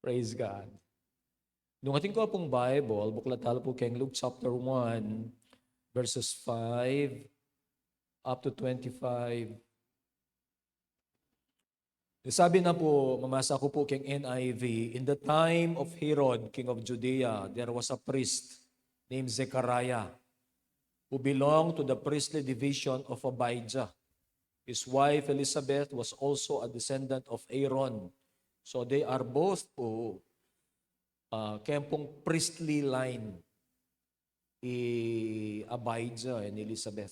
Praise God. Nung ating ko pong Bible, buklat talo po kay Luke chapter 1, verses 5 up to 25. Sabi na po, mamasa ko po kay NIV, in the time of Herod, king of Judea, there was a priest named Zechariah who belonged to the priestly division of Abijah. His wife Elizabeth was also a descendant of Aaron. So they are both po kaya pong priestly line Abijah and Elizabeth,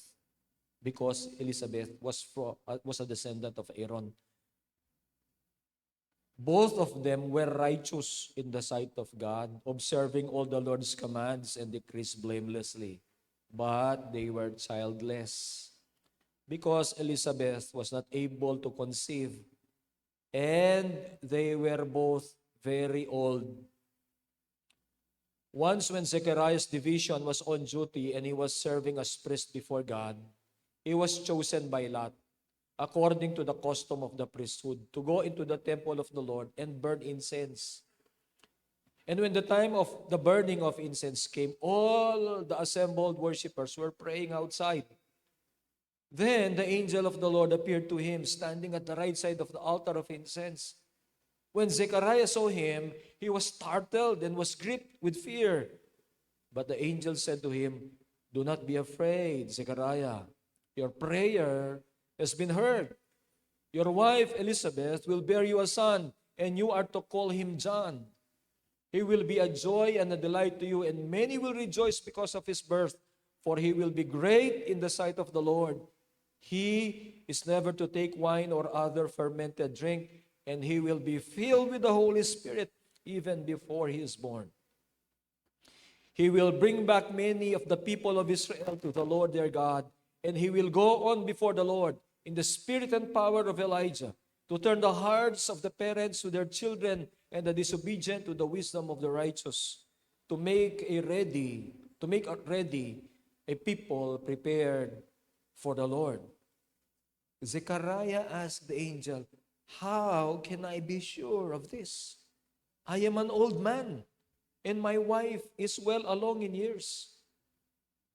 because Elizabeth was a descendant of Aaron. Both of them were righteous in the sight of God, observing all the Lord's commands and decrees blamelessly. But they were childless because Elizabeth was not able to conceive, and they were both very old. Once when Zechariah's division was on duty and he was serving as priest before God, he was chosen by Lot, according to the custom of the priesthood, to go into the temple of the Lord and burn incense. And when the time of the burning of incense came, all the assembled worshippers were praying outside. Then the angel of the Lord appeared to him, standing at the right side of the altar of incense. When Zechariah saw him, he was startled and was gripped with fear. But the angel said to him, "Do not be afraid, Zechariah. Your prayer has been heard. Your wife Elizabeth will bear you a son, and you are to call him John. He will be a joy and a delight to you, and many will rejoice because of his birth, for he will be great in the sight of the Lord. He is never to take wine or other fermented drink, and he will be filled with the Holy Spirit even before he is born. He will bring back many of the people of Israel to the Lord their God, and he will go on before the Lord in the spirit and power of Elijah, to turn the hearts of the parents to their children and the disobedient to the wisdom of the righteous, to make ready a people prepared for the Lord." Zechariah asked the angel, "How can I be sure of this? I am an old man, and my wife is well along in years."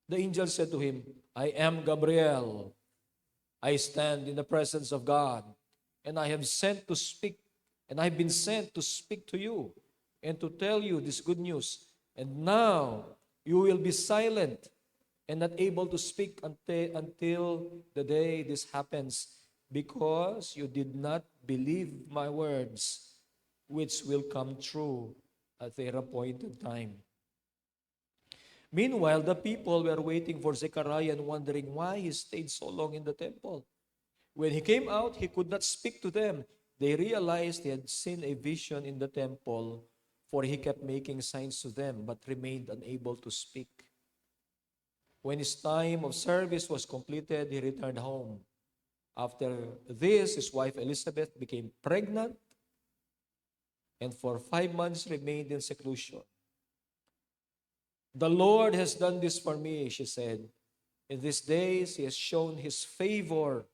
The angel said to him, "I am Gabriel. I stand in the presence of God, and I have been sent to speak to you and to tell you this good news. And now you will be silent and not able to speak until the day this happens, because you did not believe my words, which will come true at their appointed time." Meanwhile, the people were waiting for Zechariah and wondering why he stayed so long in the temple. When he came out, he could not speak to them. They realized he had seen a vision in the temple, for he kept making signs to them, but remained unable to speak. When his time of service was completed, he returned home. After this, his wife Elizabeth became pregnant, and for 5 months remained in seclusion. "The Lord has done this for me," she said. "In these days, he has shown his favor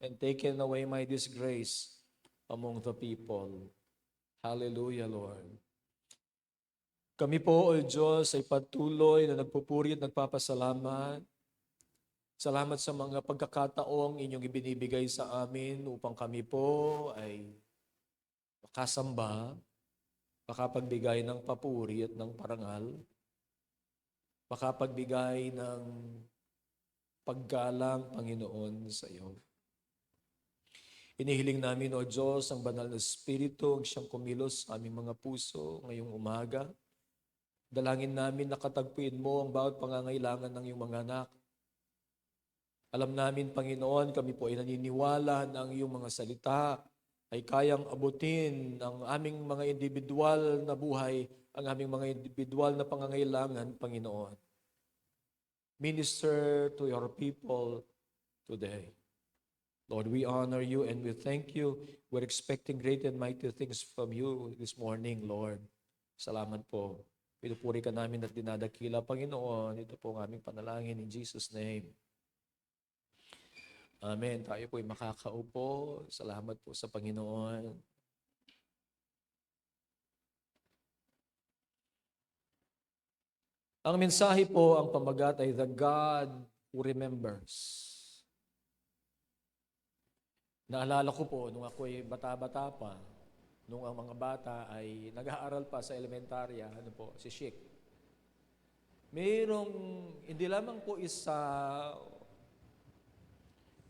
and taken away my disgrace among the people." Hallelujah, Lord. Kami po, O Diyos, ay patuloy na nagpupuri at nagpapasalamat. Salamat sa mga pagkakataong inyong ibinibigay sa amin upang kami po ay makasamba, makapagbigay ng papuri at ng parangal, makapagbigay ng paggalang, Panginoon, sa iyo. Inihiling namin, O Diyos, ang banal na Espiritu ang siyang kumilos sa aming mga puso ngayong umaga. Dalangin namin na katagpuin mo ang bawat pangangailangan ng iyong mga anak. Alam namin, Panginoon, kami po ay naniniwala na ang iyong mga salita ay kayang abutin ang aming mga individual na buhay, ang aming mga individual na pangangailangan, Panginoon. Minister to your people today. Lord, we honor you and we thank you. We're expecting great and mighty things from you this morning, Lord. Salamat po. Pinupuri ka namin at dinadakila, Panginoon. Ito po ang aming panalangin in Jesus' name. Amen. Tayo po ay makakaupo. Salamat po sa Panginoon. Ang mensahe po, ang pamagat ay The God Who Remembers. Naalala ko po, nung ako'y bata-bata pa, nung ang mga bata ay nag-aaral pa sa elementarya, si Sheik. Mayroong, hindi lamang po isa,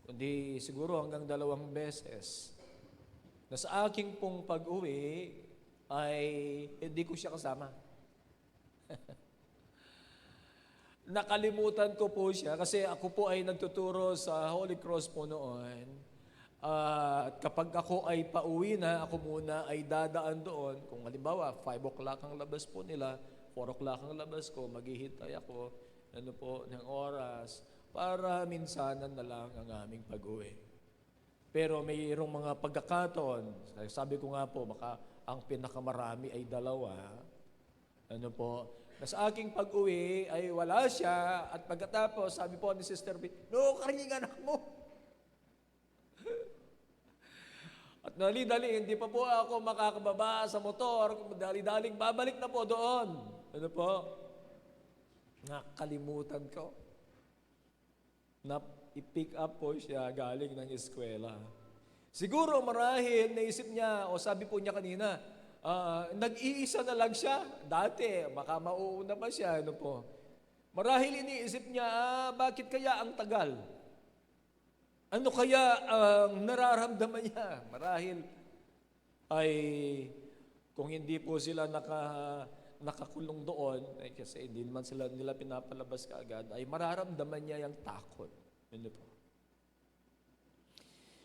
kundi siguro hanggang 2 beses, na sa aking pong pag-uwi, ay hindi ko siya kasama. Nakalimutan ko po siya kasi ako po ay nagtuturo sa Holy Cross po noon. At kapag ako ay pauwi na, ako muna ay dadaan doon. Kung halimbawa, 5 o'clock ang labas po nila, 4 o'clock ang labas ko, maghihintay ako ng oras para minsanan na lang ang aming pag-uwi. Pero mayroong mga pagkakataon, sabi ko nga po, baka ang pinakamarami ay 2. Na sa aking pag-uwi ay wala siya at pagkatapos, sabi po ni Sister B, no, karinging anak mo. At dali-dali, hindi pa po ako makakababa sa motor, dali-daling babalik na po doon. Nakalimutan ko. I-pick up po siya galing ng eskwela. Siguro marahil naisip niya, o sabi po niya kanina, nag-iisa na lang siya. Dati, baka mauuna pa siya. Marahil iniisip niya, bakit kaya ang tagal? Ano kaya ang nararamdaman niya? Marahil ay kung hindi po sila nakakulong doon, kasi hindi naman nila pinapalabas kaagad, ay mararamdaman niya yung takot.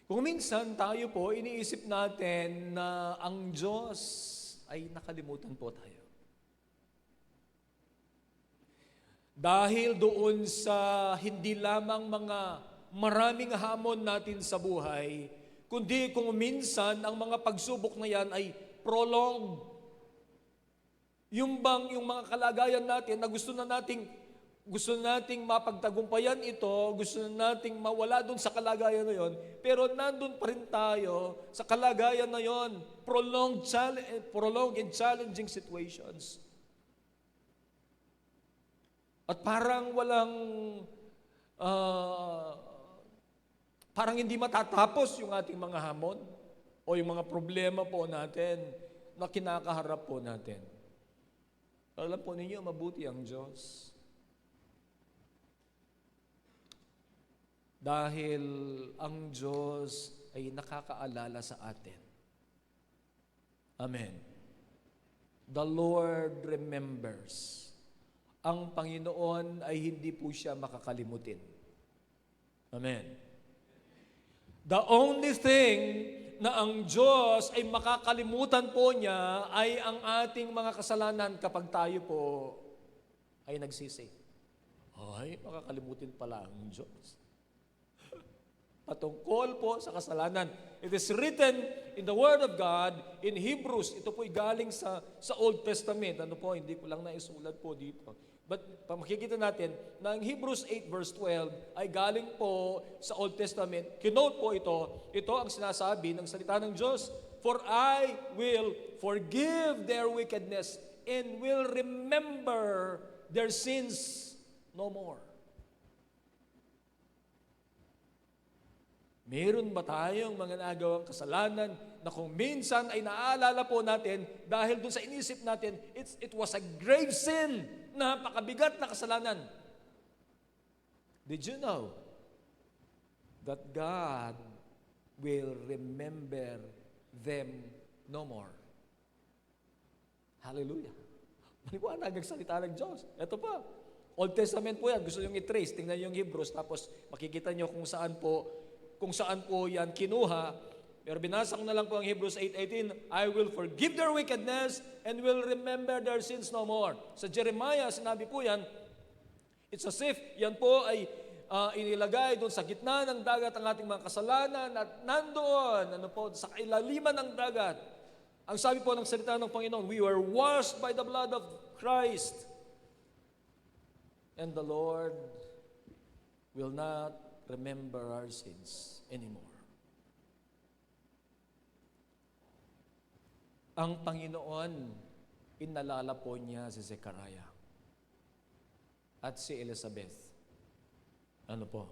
Kung minsan tayo po, iniisip natin na ang Diyos ay nakalimutan po tayo. Dahil doon sa hindi lamang mga maraming hamon natin sa buhay, kundi kung minsan ang mga pagsubok na yan ay prolonged. Yung mga kalagayan natin na gusto nating mapagtagumpayan ito, gusto nating mawala doon sa kalagayan na yon, pero nandun pa rin tayo sa kalagayan na yon, prolonged and challenging situations. At parang parang hindi matatapos yung ating mga hamon o yung mga problema po natin na kinakaharap po natin. Alam po ninyo, mabuti ang Diyos. Dahil ang Diyos ay nakakaalala sa atin. Amen. The Lord remembers. Ang Panginoon ay hindi po siya makakalimutin. Amen. The only thing na ang Diyos ay makakalimutan po niya ay ang ating mga kasalanan kapag tayo po ay nagsisi. Ay, makakalimutin pala ang Diyos. Patungkol po sa kasalanan. It is written in the Word of God, in Hebrews, ito po'y galing sa Old Testament. Hindi ko lang naisulat po dito. But makikita natin na ang Hebrews 8 verse 12 ay galing po sa Old Testament. Kinote po ito. Ito ang sinasabi ng salita ng Diyos. For I will forgive their wickedness and will remember their sins no more. Meron ba tayong mga nagawang kasalanan na kung minsan ay naaalala po natin dahil dun sa inisip natin, it was a grave sin, napakabigat na kasalanan. Did you know that God will remember them no more? Hallelujah. Maliwanag ang salita ng Diyos. Ito pa, Old Testament po yan. Gusto nyo i-trace, tingnan yung Hebrews, tapos makikita nyo kung saan po yan kinuha. Pero binasa ko na lang po ang Hebrews 8:18, I will forgive their wickedness and will remember their sins no more. Sa Jeremiah, sinabi po yan, it's as if yan po ay inilagay doon sa gitna ng dagat ang ating mga kasalanan at nandoon, sa kailaliman ng dagat. Ang sabi po ng salita ng Panginoon, we were washed by the blood of Christ. And the Lord will not remember our sins anymore. Ang Panginoon, inalala po niya si Zechariah. at si Elizabeth. Ano po?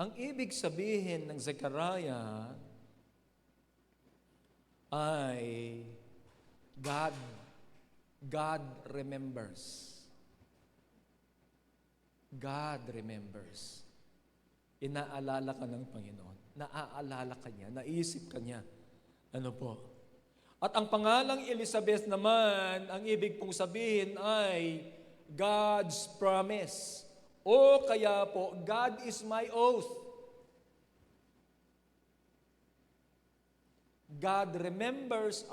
Ang ibig sabihin ng Zechariah ay God remembers. God remembers. Inaalala ka ng Panginoon. Naaalala ka niya. Naisip ka niya. Ano po? At ang pangalang Elizabeth naman, ang ibig pong sabihin ay God's promise. O kaya po, God is my oath. God remembers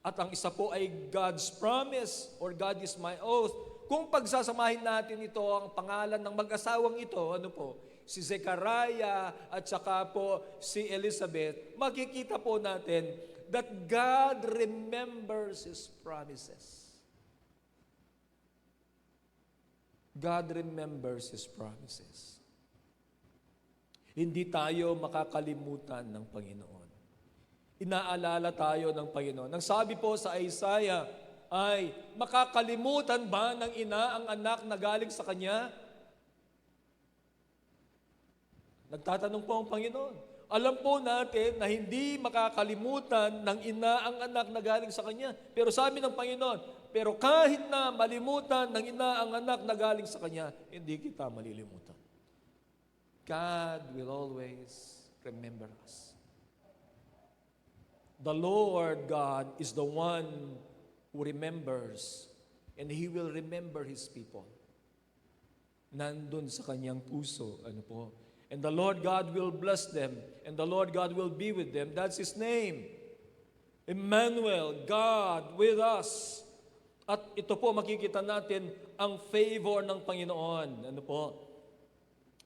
at ang isa po ay God's promise or God is my oath. Kung pagsasamahin natin ito, ang pangalan ng mag-asawang ito, ano po, si Zechariah at saka po si Elizabeth, makikita po natin that God remembers His promises. God remembers His promises. Hindi tayo makakalimutan ng Panginoon. Inaalala tayo ng Panginoon. Ang sabi po sa Isaiah ay, makakalimutan ba ng ina ang anak na galing sa kanya? Nagtatanong po ang Panginoon. Alam po natin na hindi makakalimutan ng ina ang anak na galing sa kanya. Pero sabi ng Panginoon, pero kahit na malimutan ng ina ang anak na galing sa kanya, hindi kita malilimutan. God will always remember us. The Lord God is the one who remembers, and He will remember His people. Nandun sa kanyang puso, ano po. And the Lord God will bless them, and the Lord God will be with them. That's His name. Emmanuel, God with us. At ito po makikita natin ang favor ng Panginoon. Ano po?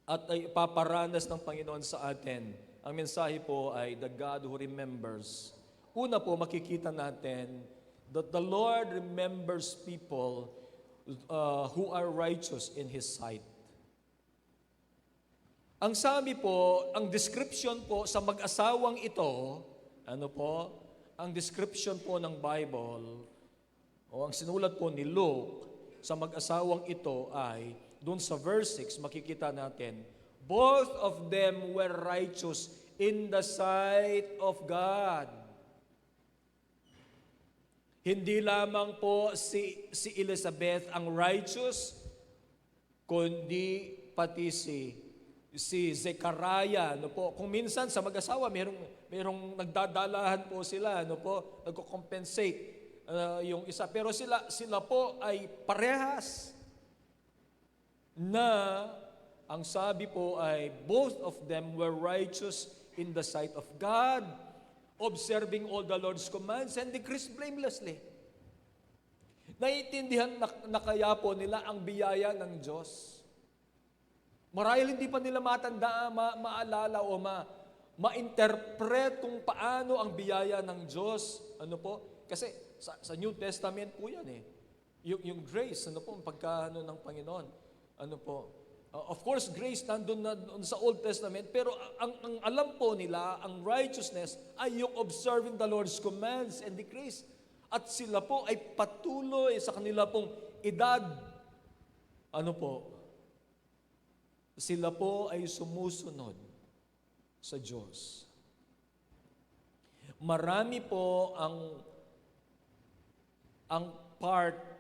At ay ipaparanas ng Panginoon sa atin. Ang mensahe po ay the God who remembers. Una po makikita natin that the Lord remembers people who are righteous in His sight. Ang sabi po, ang description po sa mag-asawang ito, ano po, ang description po ng Bible, o ang sinulat po ni Luke sa mag-asawang ito ay, dun sa verse 6, makikita natin, both of them were righteous in the sight of God. Hindi lamang po si Elizabeth ang righteous, kundi pati si Zechariah, ano po. Kung minsan sa mag-asawa, merong nagdadalahan po sila, ano po, nagko-compensate yung isa. Pero sila po ay parehas na ang sabi po ay both of them were righteous in the sight of God, observing all the Lord's commands and decrees blamelessly. Naiintindihan na kaya po nila ang biyaya ng Diyos. Marahil hindi pa nila matanda, maalala o ma-interpret kung paano ang biyaya ng Diyos. Ano po? Kasi sa New Testament po yan eh. Yung grace, ano po, pagkaano ng Panginoon. Ano po? Of course, grace nandun na sa Old Testament, pero ang alam po nila, ang righteousness ay yung observing the Lord's commands and decrees. At sila po ay patuloy sa kanila pong edad. Ano po? Sila po ay sumusunod sa Diyos. Marami po ang parte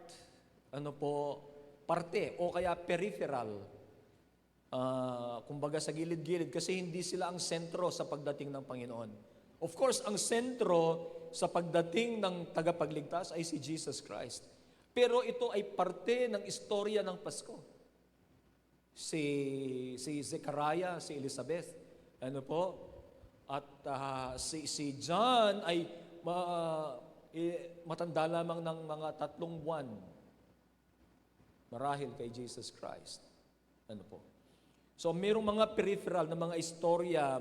o kaya peripheral. Kumbaga sa gilid-gilid kasi hindi sila ang sentro sa pagdating ng Panginoon. Of course, ang sentro sa pagdating ng tagapagligtas ay si Jesus Christ. Pero ito ay parte ng istorya ng Pasko. Si Zechariah, si Elizabeth, ano po? At si John ay matanda lamang ng mga 3 buwan marahil kay Jesus Christ. Ano po? So mayroong mga peripheral na mga istorya,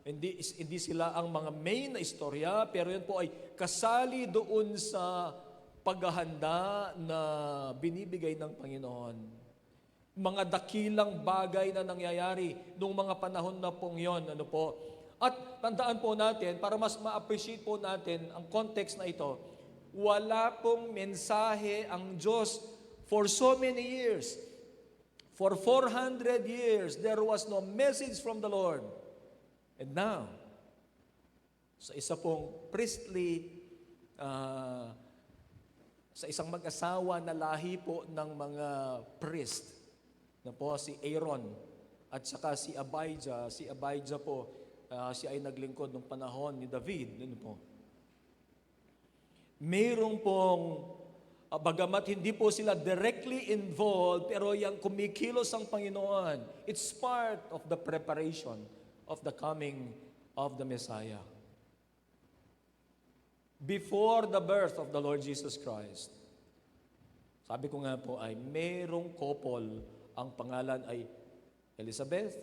hindi sila ang mga main na istorya, pero yun po ay kasali doon sa paghahanda na binibigay ng Panginoon. Mga dakilang bagay na nangyayari noong mga panahon na pong yon, ano po. At tandaan po natin, para mas ma-appreciate po natin ang context na ito, wala pong mensahe ang Diyos For so many years, for 400 years, there was no message from the Lord. And now, sa isa pong priestly, sa isang mag-asawa na lahi po ng mga priest, na po si Aaron at saka si Abijah. Si Abijah po, siya ay naglingkod ng panahon ni David. Ano po? Mayroong pong, bagamat hindi po sila directly involved, pero yung kumikilos ang Panginoon, it's part of the preparation of the coming of the Messiah. Before the birth of the Lord Jesus Christ, sabi ko nga po ay mayroong couple, ang pangalan ay Elizabeth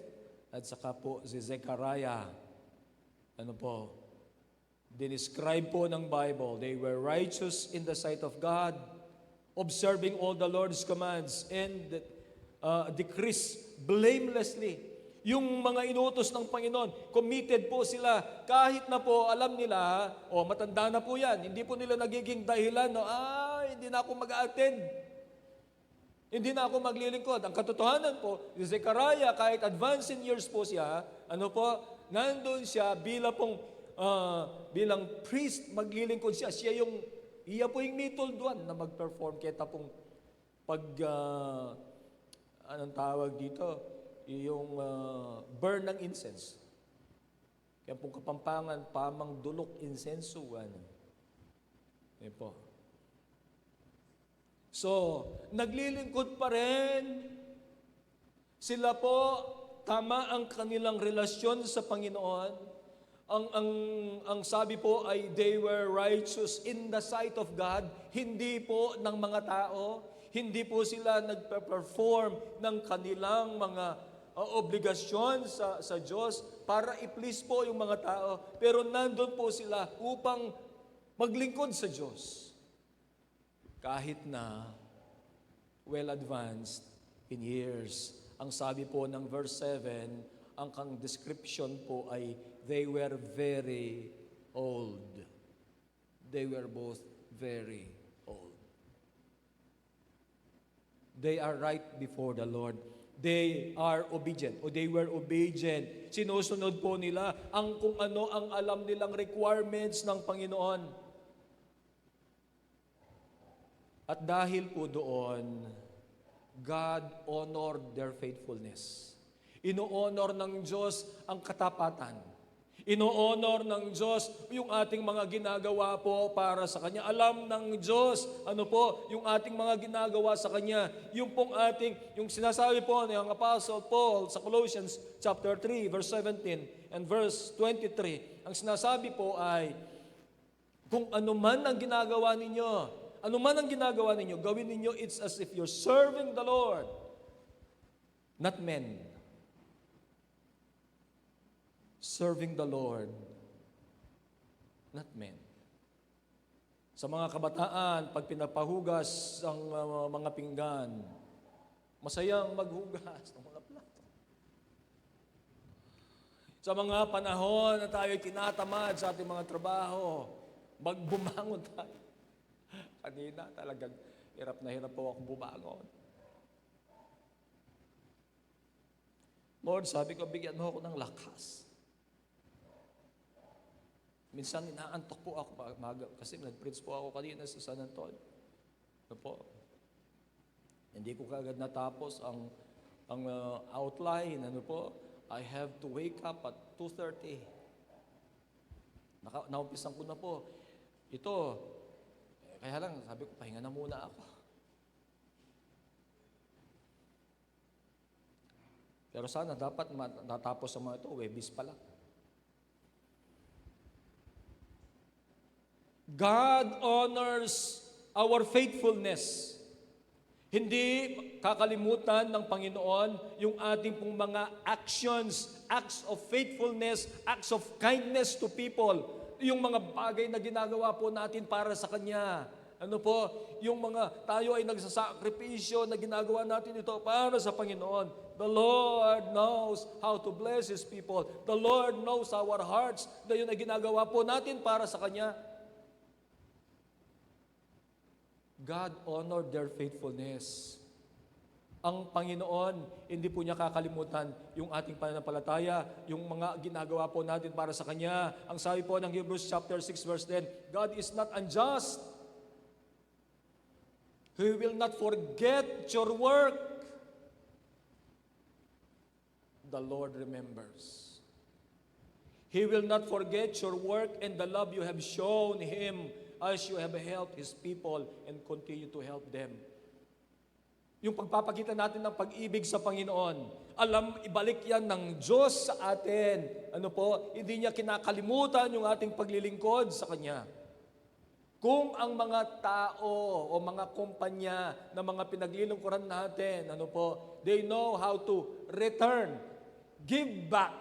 at saka po si Zechariah. Ano po? Dinescribe po ng Bible, they were righteous in the sight of God, observing all the Lord's commands and decrees blamelessly. Yung mga inutos ng Panginoon, committed po sila. Kahit na po alam nila, matanda na po yan, hindi po nila nagiging dahilan, hindi na ako mag-attend. Hindi na ako maglilingkod. Ang katotohanan po, si Zechariah, kahit advanced in years po siya, nandun siya bilang priest, maglilingkod siya. Iya po yung mitulduan na mag-perform. Kaya pong anong tawag dito? Yung burn ng incense. Kaya pong Kapampangan, pamang dulok insenso. Yan po. So, naglilingkod pa rin. Sila po, tama ang kanilang relasyon sa Panginoon. Ang sabi po ay they were righteous in the sight of God, hindi po ng mga tao. Hindi po sila nagpe-perform ng kanilang mga obligasyon sa Diyos para i-please po yung mga tao. Pero nandun po sila upang maglingkod sa Diyos. Kahit na well advanced in years. Ang sabi po ng verse 7, ang kang description po ay they were very old. They were both very old. They are right before the Lord. They are obedient, o they were obedient. Sinusunod po nila kung ano ang alam nilang requirements ng Panginoon. At dahil po doon, God honored their faithfulness. Ino-honor ng Diyos ang katapatan. Ino-honor ng Diyos yung ating mga ginagawa po para sa Kanya. Alam ng Diyos, yung ating mga ginagawa sa Kanya. Yung sinasabi po ng Apostle Paul sa Colossians chapter 3, verse 17 and verse 23. Ang sinasabi po ay, kung ano man ang ginagawa ninyo, gawin ninyo, it's as if you're serving the Lord, not men. Serving the Lord, not men. Sa mga kabataan, pag pinapahugas ang mga pinggan, masayang maghugas ng mga plato. Sa mga panahon na tayo tinatamad sa ating mga trabaho, magbumangon tayo. Kanina talagang hirap na hirap po akong bumangon. Lord, sabi ko, bigyan mo ako ng lakas. Minsan inaantok po ako kasi nag-preach po ako kanina sa San Antonio. Hindi ko kagad natapos ang outline. I have to wake up at 2:30. Naumpisan ko na po. Kaya lang, sabi ko, pahinga na muna ako. Pero sana dapat natapos ang mga ito, Webis pa lang. God honors our faithfulness. Hindi kakalimutan ng Panginoon yung ating pong mga actions, acts of faithfulness, acts of kindness to people. Yung mga bagay na ginagawa po natin para sa Kanya. Yung mga tayo ay nagsasakripisyo na ginagawa natin ito para sa Panginoon. The Lord knows how to bless His people. The Lord knows our hearts na yun ay ginagawa po natin para sa Kanya. God honored their faithfulness. Ang Panginoon, hindi po niya kakalimutan yung ating pananampalataya, yung mga ginagawa po natin para sa Kanya. Ang sabi po ng Hebrews chapter 6 verse 10, God is not unjust. He will not forget your work. The Lord remembers. He will not forget your work and the love you have shown Him as you have helped His people and continue to help them. Yung pagpapakita natin ng pag-ibig sa Panginoon, ibalik yan ng Diyos sa atin. Ano po? Hindi niya kinakalimutan yung ating paglilingkod sa Kanya. Kung ang mga tao o mga kumpanya na mga pinaglilingkuran natin, ano po, they know how to return, give back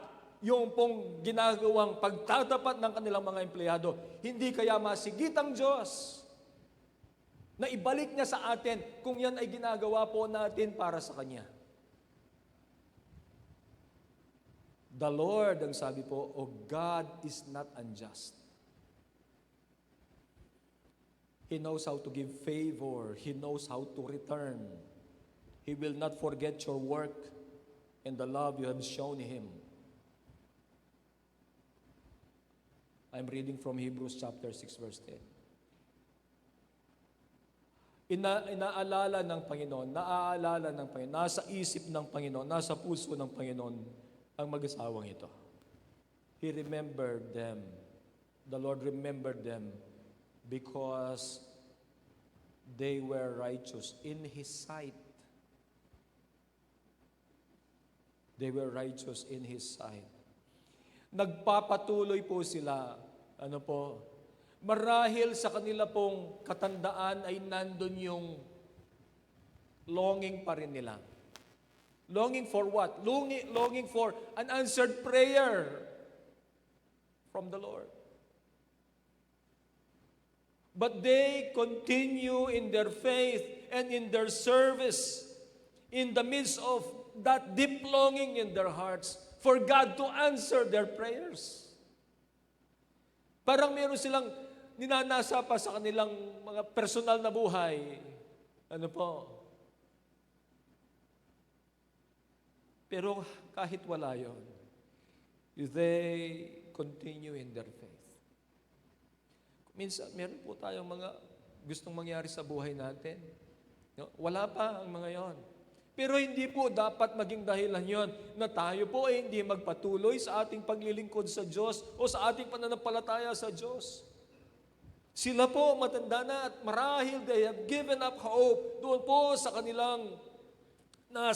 yung pong ginagawang pagtatapat ng kanilang mga empleyado. Hindi kaya masigit ang Diyos na ibalik niya sa atin kung yan ay ginagawa po natin para sa Kanya. The Lord, ang sabi po, oh God is not unjust. He knows how to give favor. He knows how to return. He will not forget your work and the love you have shown Him. I'm reading from Hebrews chapter 6 verse 10. Inaalala ng Panginoon, naaalala ng Panginoon, nasa isip ng Panginoon, nasa puso ng Panginoon ang mag-asawang ito. He remembered them. The Lord remembered them because they were righteous in His sight. They were righteous in His sight. Nagpapatuloy po sila, marahil sa kanila pong katandaan ay nandun yung longing pa rin nila. Longing for what? Longing for an answered prayer from the Lord. But they continue in their faith and in their service in the midst of that deep longing in their hearts for God to answer their prayers. Parang meron silang ninanasa pa sa kanilang mga personal na buhay. Pero kahit wala yon, they continue in their faith. Minsan, meron po tayong mga gustong mangyari sa buhay natin. Wala pa ang mga yon. Pero hindi po dapat maging dahilan yon na tayo po ay hindi magpatuloy sa ating paglilingkod sa Diyos o sa ating pananampalataya sa Diyos. Sila po matanda na at marahil they have given up hope doon po sa kanilang doon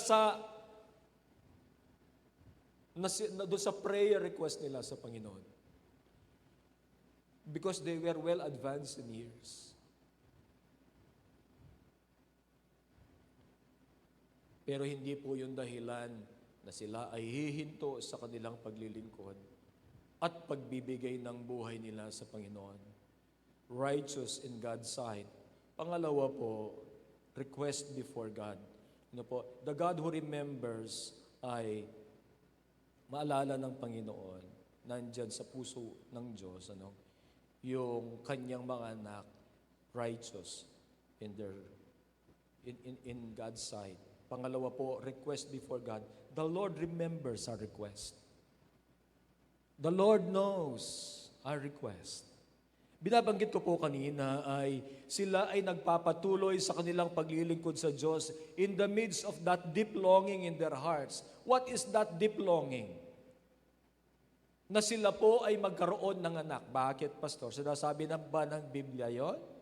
sa prayer request nila sa Panginoon. Because they were well advanced in years. Pero hindi po yung dahilan na sila ay hihinto sa kanilang paglilingkod at pagbibigay ng buhay nila sa Panginoon. Righteous in God's sight. Pangalawa po, request before God. The God who remembers ay maalala ng Panginoon, nandyan sa puso ng Diyos, yung kanyang mga anak, righteous in God's sight. Pangalawa po, request before God. The Lord remembers our request. The Lord knows our request. Binabanggit ko po kanina ay sila ay nagpapatuloy sa kanilang paglilingkod sa Diyos in the midst of that deep longing in their hearts. What is that deep longing? Na sila po ay magkaroon ng anak. Bakit, Pastor? Sinasabi na ba ng Biblia yon?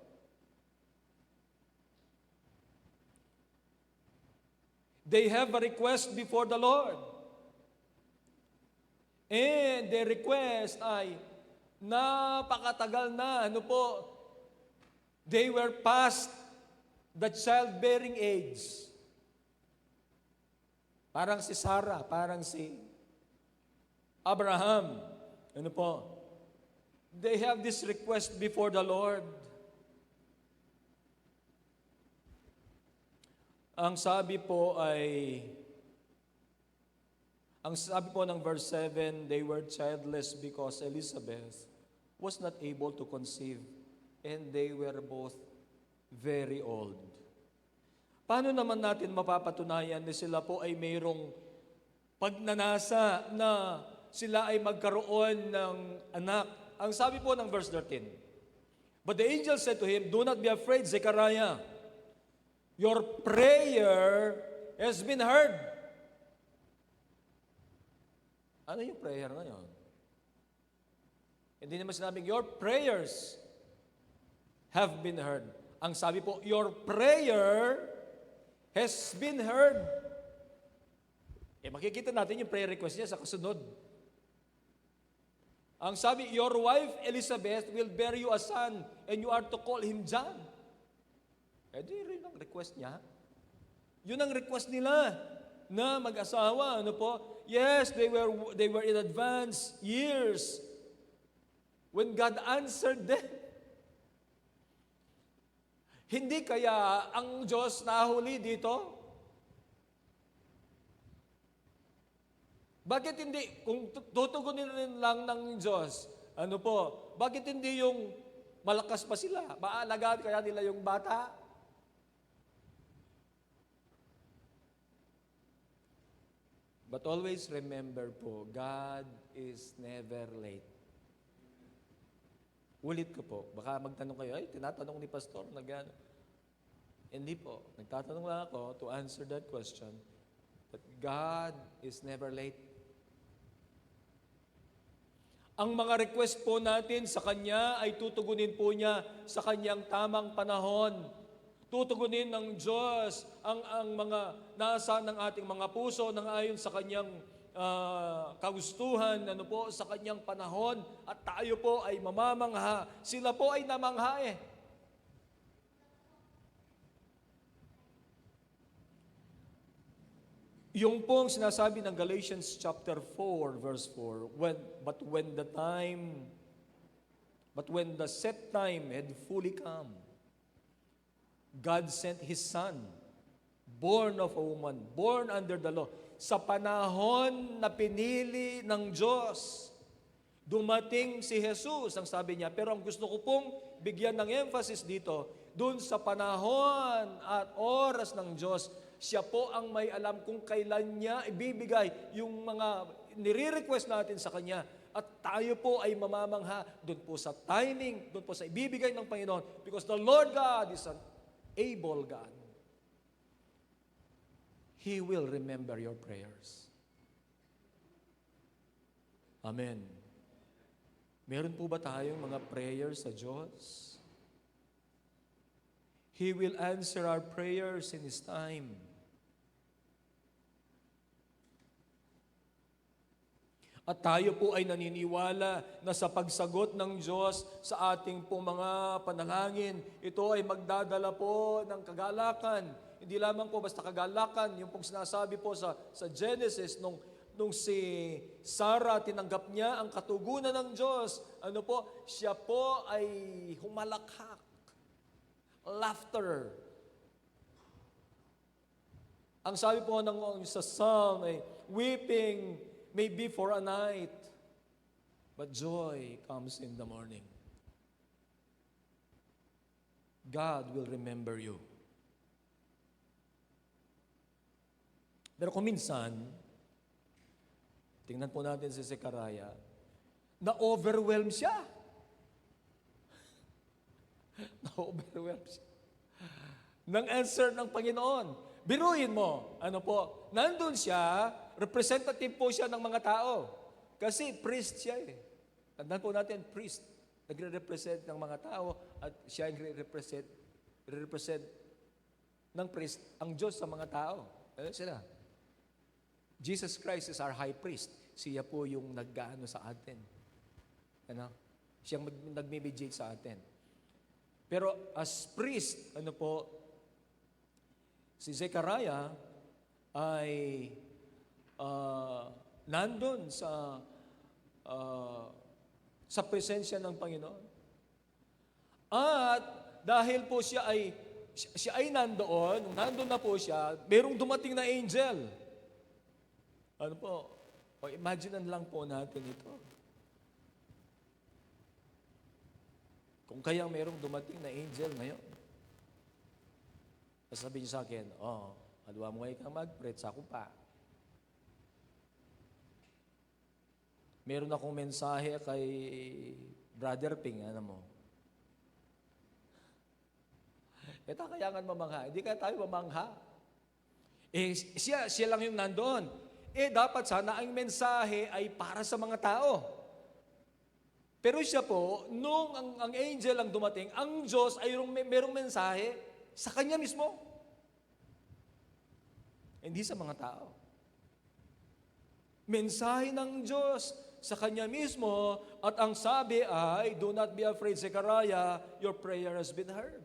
They have a request before the Lord. And their request ay napakatagal na. They were past the childbearing age. Parang si Sarah, parang si Abraham. They have this request before the Lord. Ang sabi po ng verse 7, they were childless because Elizabeth was not able to conceive and they were both very old. Paano naman natin mapapatunayan na sila po ay mayroong pagnanasa na sila ay magkaroon ng anak? Ang sabi po ng verse 13, "But the angel said to him, 'Do not be afraid, Zechariah. Your prayer has been heard.'" Ano yung prayer ngayon? Hindi naman sinabing, "Your prayers have been heard." Ang sabi po, "Your prayer has been heard." Makikita natin yung prayer request niya sa kasunod. Ang sabi, "Your wife Elizabeth will bear you a son, and you are to call him John." Di rin ang request niya. Yun ang request nila na mag-asawa. Ano po? Yes, they were in advance years when God answered them. Hindi kaya ang Diyos nahuli dito? Bakit hindi, kung tutugunin rin lang ng Diyos, ano po, bakit hindi yung malakas pa sila? Maalagaan kaya nila yung bata? But always remember po, God is never late. Ulit ko po, baka magtanong kayo, ay, tinatanong ni Pastor na gano'n. Hindi po, nagtatanong lang ako to answer that question, that God is never late. Ang mga request po natin sa Kanya ay tutugunin po niya sa Kanyang tamang panahon. Tutugunin ng Diyos ang mga nasa ng ating mga puso nang ayon sa Kanyang kagustuhan, ano po, sa Kanyang panahon, at tayo po ay mamamangha. Sila po ay namangha eh. Yung pong sinasabi ng Galatians chapter 4, verse 4, but when the set time had fully come, God sent His Son, born of a woman, born under the law. Sa panahon na pinili ng Diyos, dumating si Jesus, ang sabi niya. Pero ang gusto ko pong bigyan ng emphasis dito, dun sa panahon at oras ng Diyos, siya po ang may alam kung kailan niya ibibigay yung mga nire-request natin sa Kanya. At tayo po ay mamamangha dun po sa timing, dun po sa ibibigay ng Panginoon. Because the Lord God is an able God. He will remember your prayers. Amen. Meron po ba tayong mga prayers sa Diyos? He will answer our prayers in His time. At tayo po ay naniniwala na sa pagsagot ng Diyos sa ating pong mga panalangin, ito ay magdadala po ng kagalakan. Hindi lamang po basta kagalakan, yung pong sinasabi po sa Genesis, nung si Sarah, tinanggap niya ang katugunan ng Diyos, ano po, siya po ay humalakhak. Laughter. Ang sabi po sa Psalm ay, weeping may be for a night, but joy comes in the morning. God will remember you. Pero kung minsan, tingnan po natin si Zechariah, na-overwhelm siya. Na-overwhelm siya ng answer ng Panginoon. Biruin mo, ano po, nandun siya, representative po siya ng mga tao. Kasi priest siya eh. Tandaan po natin, priest. Nagre-represent ng mga tao at siya yung represent ng priest, ang Diyos sa mga tao. Ano sila? Jesus Christ is our high priest. Siya po yung nag-gaano sa atin. Ano? Siyang nag-mediate sa atin. Pero as priest, ano po, si Zechariah ay nandun sa presensya ng Panginoon. At dahil po siya ay nandoon, nung nandun na po siya, merong dumating na angel. Ano po? Imaginean lang po natin ito. Kung kaya merong dumating na angel ngayon. Sasabihin niya sa akin, haluan mo ngayon kang mag-pray, sako pa. Meron akong mensahe kay Brother Ping, ano mo. Kaya mamangha. Hindi kaya tayo mamangha. Siya lang yung nandoon. Dapat sana ang mensahe ay para sa mga tao. Pero siya po, nung ang angel ang dumating, ang Diyos ay merong mensahe sa kanya mismo. Hindi sa mga tao. Mensahe ng Diyos sa kanya mismo, at ang sabi ay, do not be afraid, Zechariah, your prayer has been heard.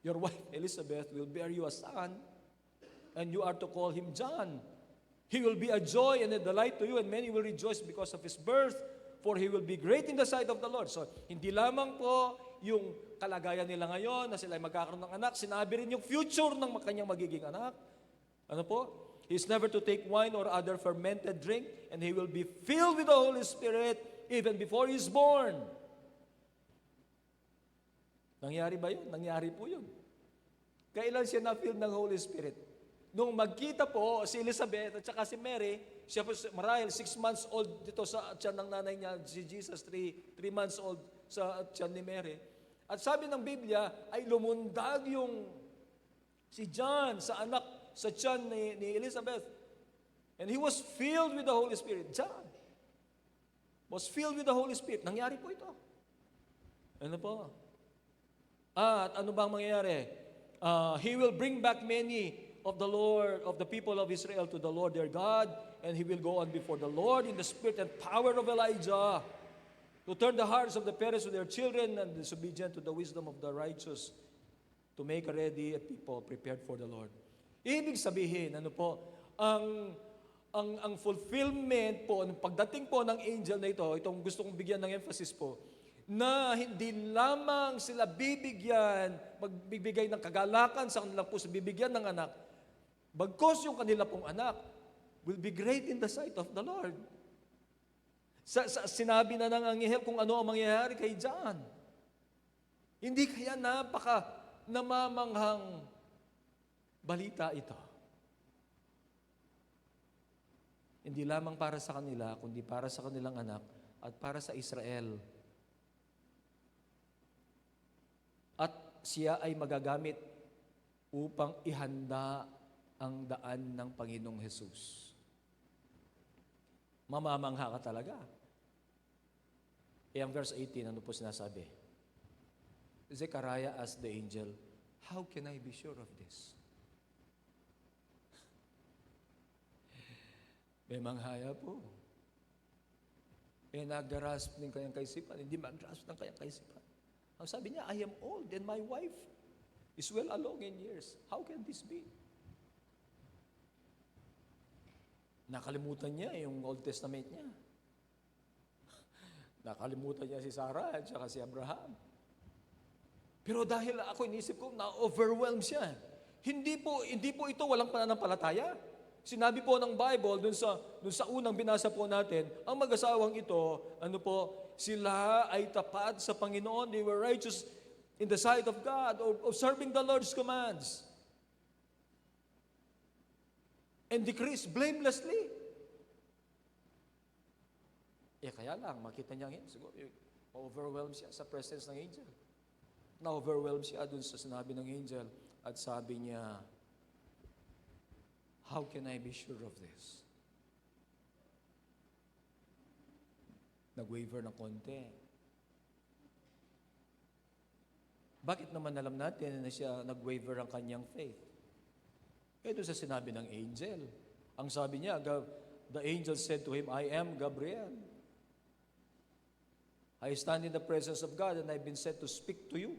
Your wife Elizabeth will bear you a son, and you are to call him John. He will be a joy and a delight to you, and many will rejoice because of his birth, for he will be great in the sight of the Lord. So, hindi lamang po yung kalagayan nila ngayon na sila ay magkakaroon ng anak, sinabi rin yung future ng kanyang magiging anak. Ano po? He is never to take wine or other fermented drink, and he will be filled with the Holy Spirit even before he is born. Nangyari ba yun? Nangyari po yun. Kailan siya na-filled ng Holy Spirit? Nung magkita po si Elizabeth at saka si Mary, siya po marahil 6 months old dito sa tiyan ng nanay niya, si Jesus 3 months old sa tiyan ni Mary. At sabi ng Biblia ay lumundag yung si John sa anak sa tiyan ni Elizabeth. And he was filled with the Holy Spirit. John was filled with the Holy Spirit. Nangyari po ito. Ano po? At ano bang mangyayari? He will bring back many of the Lord, of the people of Israel to the Lord their God, and he will go on before the Lord in the spirit and power of Elijah, to turn the hearts of the parents to their children and disobedient to the wisdom of the righteous, to make ready a people prepared for the Lord. Ibig sabihin, ano po, ang fulfillment po, pagdating po ng angel na ito, itong gusto kong bigyan ng emphasis po, na hindi lamang sila magbibigay ng kagalakan sa kanila po sa bibigyan ng anak, bagkos yung kanila pong anak will be great in the sight of the Lord. Sinabi na ng anghel kung ano ang mangyayari kay John. Hindi kaya namamanghang balita ito. Hindi lamang para sa kanila, kundi para sa kanilang anak at para sa Israel. At siya ay magagamit upang ihanda ang daan ng Panginoong Jesus. Mamamangha ka talaga. Ang verse 18, ano po sinasabi? Zechariah asked the angel, how can I be sure of this? May manghaya po. Nag-grasp ng kanyang kaisipan, hindi mag-grasp ng kanyang kaisipan. Ang sabi niya, I am old and my wife is well along in years. How can this be? Nakalimutan niya yung Old Testament niya. Nakalimutan niya si Sarah at saka si Abraham. Pero dahil ako inisip ko, na-overwhelm siya. Hindi po ito walang pananampalataya. Sinabi po ng Bible, dun sa unang binasa po natin, ang mag-asawang ito, ano po, sila ay tapat sa Panginoon. They were righteous in the sight of God, observing the Lord's commands. And decreased blamelessly. Kaya lang, makita niya ngayon, siguro, overwhelmed siya sa presence ng angel. Na-overwhelmed siya dun sa sinabi ng angel at sabi niya, how can I be sure of this? Nag-waver ng konti. Bakit naman alam natin na siya nag-waver ang kanyang faith? Doon sa sinabi ng angel. Ang sabi niya, the angel said to him, I am Gabriel. I stand in the presence of God and I've been sent to speak to you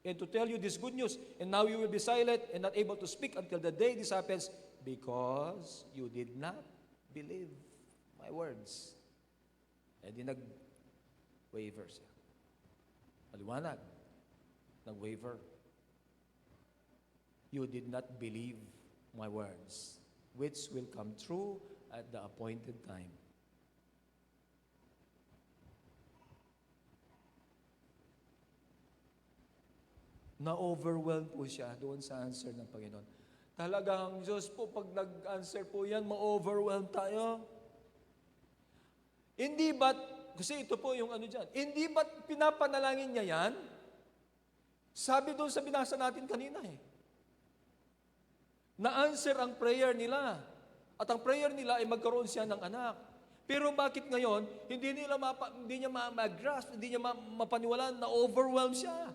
and to tell you this good news. And now you will be silent and not able to speak until the day this happens because you did not believe my words. Di nag-waver siya. Maliwanag. Nag-waver. You did not believe my words, which will come true at the appointed time. Na-overwhelm po siya doon sa answer ng Panginoon. Talagang Diyos po, pag nag-answer po yan, ma-overwhelm tayo. Hindi ba't, kasi ito po yung ano dyan, hindi ba't pinapanalangin niya yan? Sabi doon sa binasa natin kanina na-answer ang prayer nila. At ang prayer nila ay magkaroon siya ng anak. Pero bakit ngayon, hindi niya ma-grasp, hindi niya mapaniwalaan na overwhelm siya.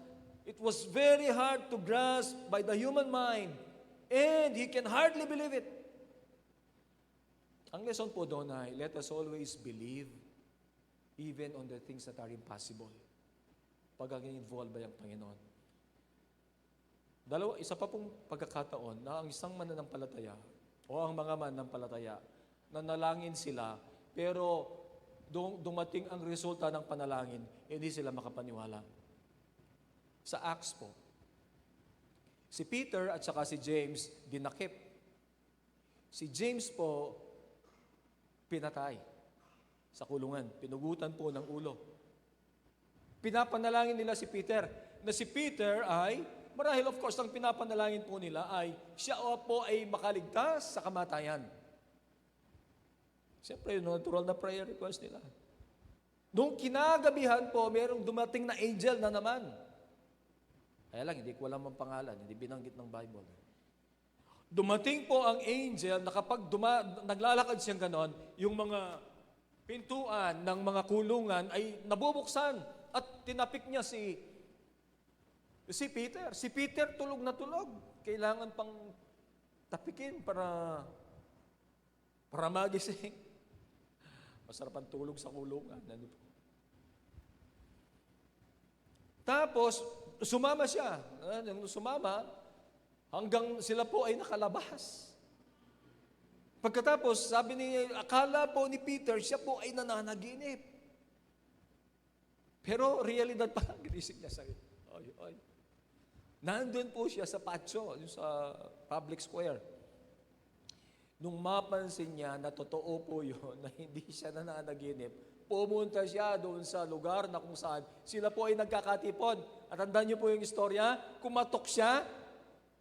It was very hard to grasp by the human mind. And he can hardly believe it. Ang lesson po doon ay, let us always believe even on the things that are impossible. Pag involved ba yung Panginoon? Isa pa pong pagkakataon na ang isang mananampalataya o ang mga mananampalataya, nanalangin sila, pero dumating ang resulta ng panalangin, hindi sila makapaniwala. Sa Acts po, si Peter at saka si James dinakip. Si James po, pinatay sa kulungan. Pinugutan po ng ulo. Pinapanalangin nila si Peter, na si Peter ay, marahil of course, ang pinapanalangin po nila ay, siya po ay makaligtas sa kamatayan. Siyempre, natural na prayer request nila. Noong kinagabihan po, mayroong dumating na angel na naman. Kaya lang, hindi ko alam ang pangalan, hindi binanggit ng Bible. Dumating po ang angel na kapag naglalakad siyang ganon, yung mga pintuan ng mga kulungan ay nabubuksan at tinapik niya si Peter. Si Peter tulog na tulog. Kailangan pang tapikin para magising. Masarap ang tulog sa kulungan. Ano po? Tapos, sumama siya. Sumama, hanggang sila po ay nakalabas. Pagkatapos, sabi akala po ni Peter, siya po ay nananaginip. Pero realidad pa, ginising niya sa nandun po siya sa patio, sa public square. Nung mapansin niya na totoo po yun, na hindi siya nananaginip, pumunta siya doon sa lugar na kung saan sila po ay nagkakatipon. At tandaan niyo po yung istorya, kumatok siya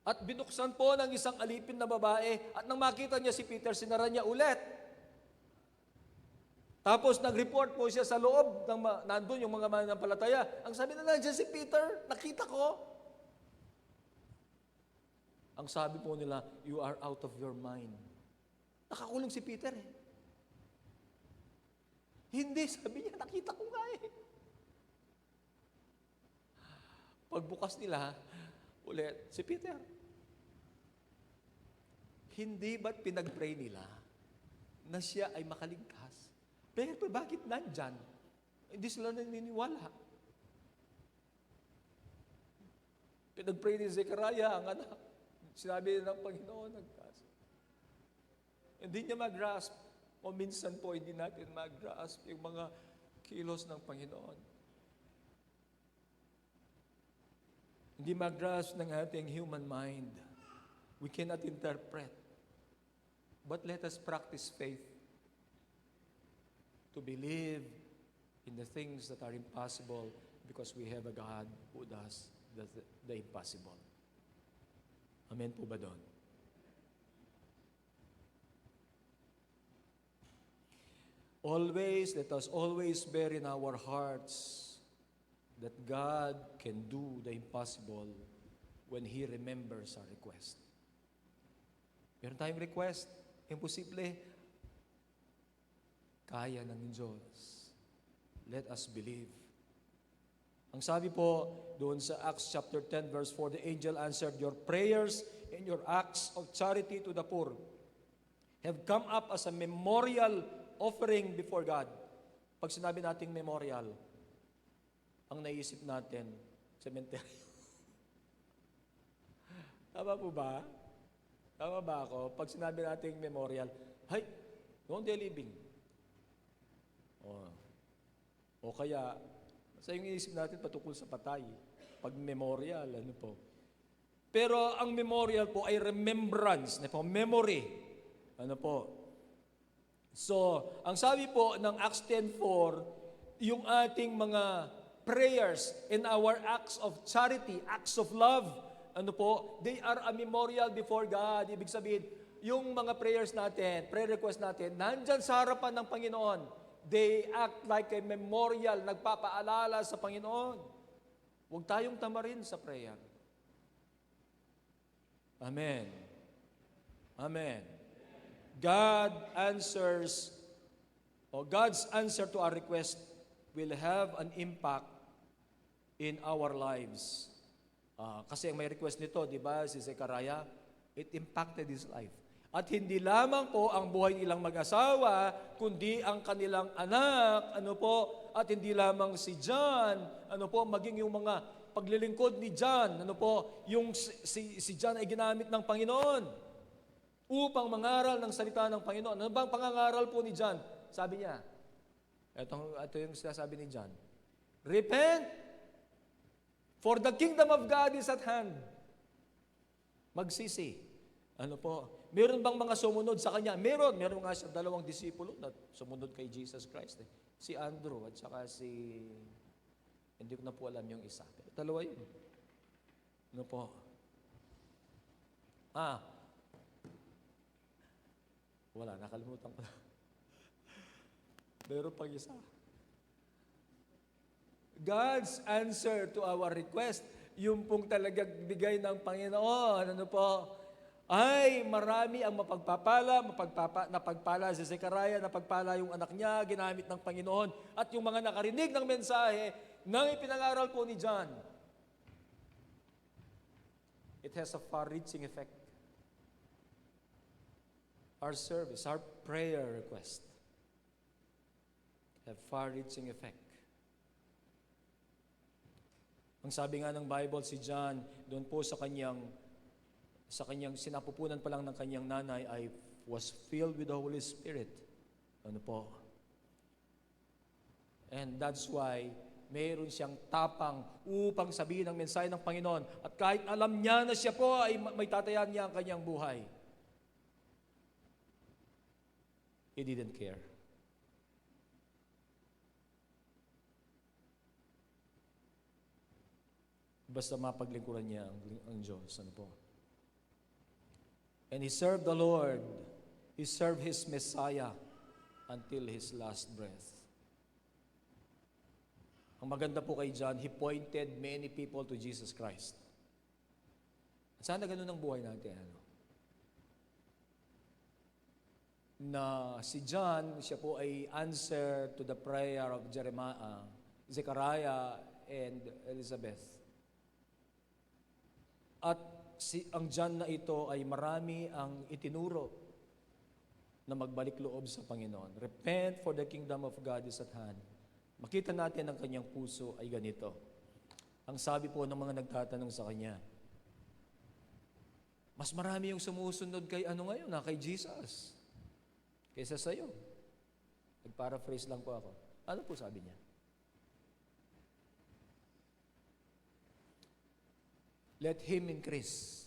at binuksan po ng isang alipin na babae at nang makita niya si Peter, sinara niya ulit. Tapos nag-report po siya sa loob, nandun yung mga mananampalataya. Ang sabi na nandiyan si Peter, nakita ko. Ang sabi po nila, you are out of your mind. Nakakulong si Peter Hindi, sabi niya, nakita ko nga Pagbukas nila, ulit, si Peter. Hindi ba't pinag-pray nila na siya ay makaligtas? Pero bakit nandyan? Hindi sila naniniwala. Pinag-pray ni Zechariah, ang anak. Sinabi ng Panginoon, nagkas. Hindi niya mag-grasp. O minsan po, hindi natin mag-grasp yung mga kilos ng Panginoon. Hindi mag-grasp ng ating human mind. We cannot interpret. But let us practice faith to believe in the things that are impossible because we have a God who does the impossible. Amen po ba doon? Let us always bear in our hearts that God can do the impossible when He remembers our request. Meron tayong request, imposible, kaya ng Diyos. Let us believe. Ang sabi po doon sa Acts chapter 10 verse 4, the angel answered, your prayers and your acts of charity to the poor have come up as a memorial offering before God. Pag sinabi nating memorial, ang naisip natin, cemetery. Tama po ba? Tama ba ako? Pag sinabi nating memorial, hay, noon they're living. O kaya, sa yung iisip natin patungkol sa patay. Pag memorial, ano po. Pero ang memorial po ay remembrance, memory. Ano po. So, ang sabi po ng Acts 10:4, yung ating mga prayers and our acts of charity, acts of love, ano po, they are a memorial before God. Ibig sabihin, yung mga prayers natin, prayer request natin, nandyan sa harapan ng Panginoon. They act like a memorial, nagpapaalala sa Panginoon. Huwag tayong tamarin sa prayer. Amen. Amen. God's answer to our request will have an impact in our lives. Kasi may request nito, di ba, si Zechariah, it impacted his life. At hindi lamang po ang buhay nilang mag-asawa, kundi ang kanilang anak, at hindi lamang si John, maging yung mga paglilingkod ni John, yung si John ay ginamit ng Panginoon upang mangaral ng salita ng Panginoon. Ano bang pangangaral po ni John? Sabi niya, ito yung sinasabi ni John, repent, for the kingdom of God is at hand. Magsisi. Meron bang mga sumunod sa kanya? Meron nga siya 2 disipulo na sumunod kay Jesus Christ. Si Andrew at saka hindi ko na po alam yung isa. Pero 2 yun. Wala, nakalimutan ko. Meron pang isa. God's answer to our request, yung pong talagang bigay ng Panginoon, ay marami ang napagpala si Zechariah, napagpala yung anak niya, ginamit ng Panginoon, at yung mga nakarinig ng mensahe nang ipinangaral po ni John. It has a far-reaching effect. Our service, our prayer request, have far-reaching effect. Ang sabi nga ng Bible, si John, doon po sa kanyang sinapupunan pa lang ng kanyang nanay ay was filled with the Holy Spirit. And that's why mayroon siyang tapang upang sabihin ang mensahe ng Panginoon. At kahit alam niya na siya po ay may tatayan niya ang kanyang buhay, he didn't care. Basta mapaglingkuran niya ang Diyos. And he served the Lord. He served his Messiah until his last breath. Ang maganda po kay John, he pointed many people to Jesus Christ. At sana ganun ang buhay natin. Na si John, siya po ay answer to the prayer of Zechariah and Elizabeth. At ang John na ito ay marami ang itinuro na magbalik loob sa Panginoon. Repent, for the kingdom of God is at hand. Makita natin ang kanyang puso ay ganito. Ang sabi po ng mga nagtatanong sa kanya, mas marami yung sumusunod kay ngayon, kay Jesus, kaysa sa iyo. Nag-paraphrase lang po ako. Ano po sabi niya? Let him increase.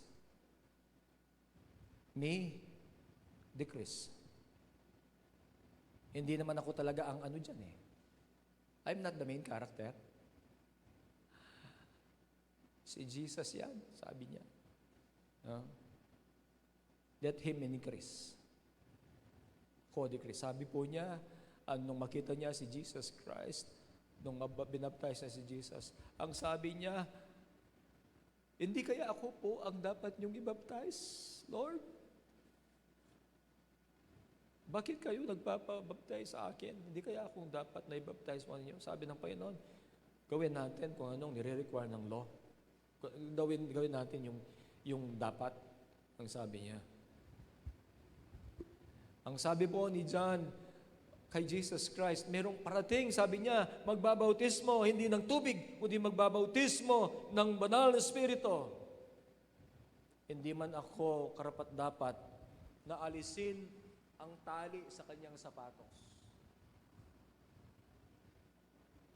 Me, decrease. Hindi naman ako talaga ang dyan eh. I'm not the main character. Si Jesus yan, sabi niya. Let him increase. Ko decrease. Sabi po niya, nung makita niya si Jesus Christ, nung binaptize na si Jesus, ang sabi niya, hindi kaya ako po ang dapat niyong i-baptize, Lord? Bakit kayo nagpapabaptize sa akin? Hindi kaya akong dapat na i-baptize mo ninyo? Sabi ng Panginoon, gawin natin kung anong nire-require ng law. Gawin natin yung dapat, ang sabi niya. Ang sabi po ni John kay Jesus Christ, merong parating, sabi niya, magbabautismo, hindi ng tubig, kundi magbabautismo ng banal na Espiritu. Hindi man ako karapat-dapat na alisin ang tali sa kanyang sapatos.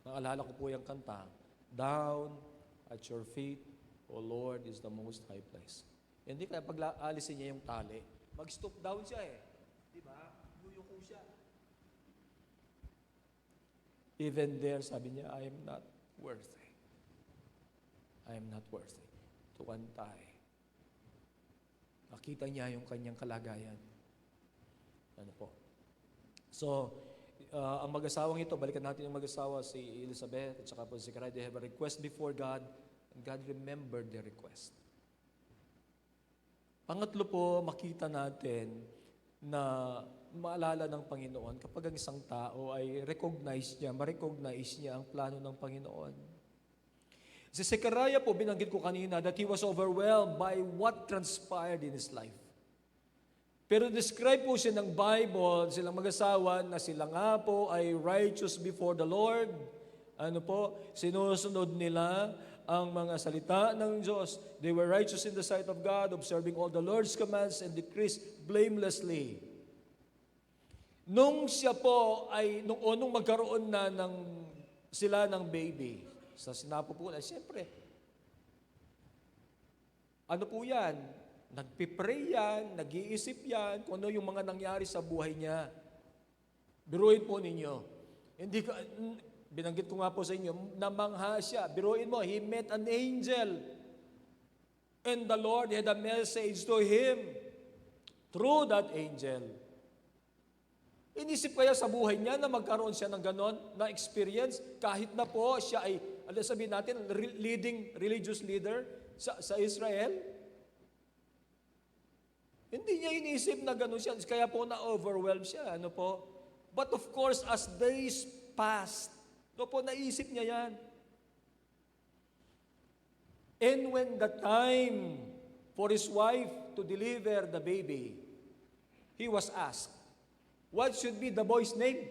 Naalala ko po yung kanta, Down at your feet, O Lord, is the most high place. Hindi kaya pag alisin niya yung tali, mag-stop down siya eh. Diba? Yuyuko siya. Even there, sabi niya, I am not worthy. I am not worthy to untie. Nakita niya yung kanyang kalagayan. Ano po? So, ang mag-asawang ito, balikan natin yung mag-asawa, si Elizabeth at saka po si Zechariah, they have a request before God, and God remembered their request. Pangatlo po, makita natin na maalala ng Panginoon kapag ang isang tao ay ma-recognize niya ang plano ng Panginoon. Si Zechariah po, binanggit ko kanina that he was overwhelmed by what transpired in his life. Pero describe po siya ng Bible, silang mag-asawa, na sila nga po ay righteous before the Lord. Ano po? Sinusunod nila ang mga salita ng Diyos. They were righteous in the sight of God, observing all the Lord's commands and decrees blamelessly. Nung siya po ay, nung magkaroon na sila ng baby, sa sinapo po na, siyempre, ano po yan? Nagpipray yan, nag-iisip yan, kung ano yung mga nangyari sa buhay niya. Biruin po ninyo. Binanggit ko nga po sa inyo, namangha siya. Biruin mo, he met an angel. And the Lord had a message to him through that angel. Inisip kaya sa buhay niya na magkaroon siya ng ganon na experience kahit na po siya ay, sabihin natin, leading religious leader sa Israel? Hindi niya inisip na ganon siya. Kaya po na-overwhelm siya. Ano po? But of course, as days passed, naisip niya yan. And when the time for his wife to deliver the baby, he was asked, what should be the boy's name?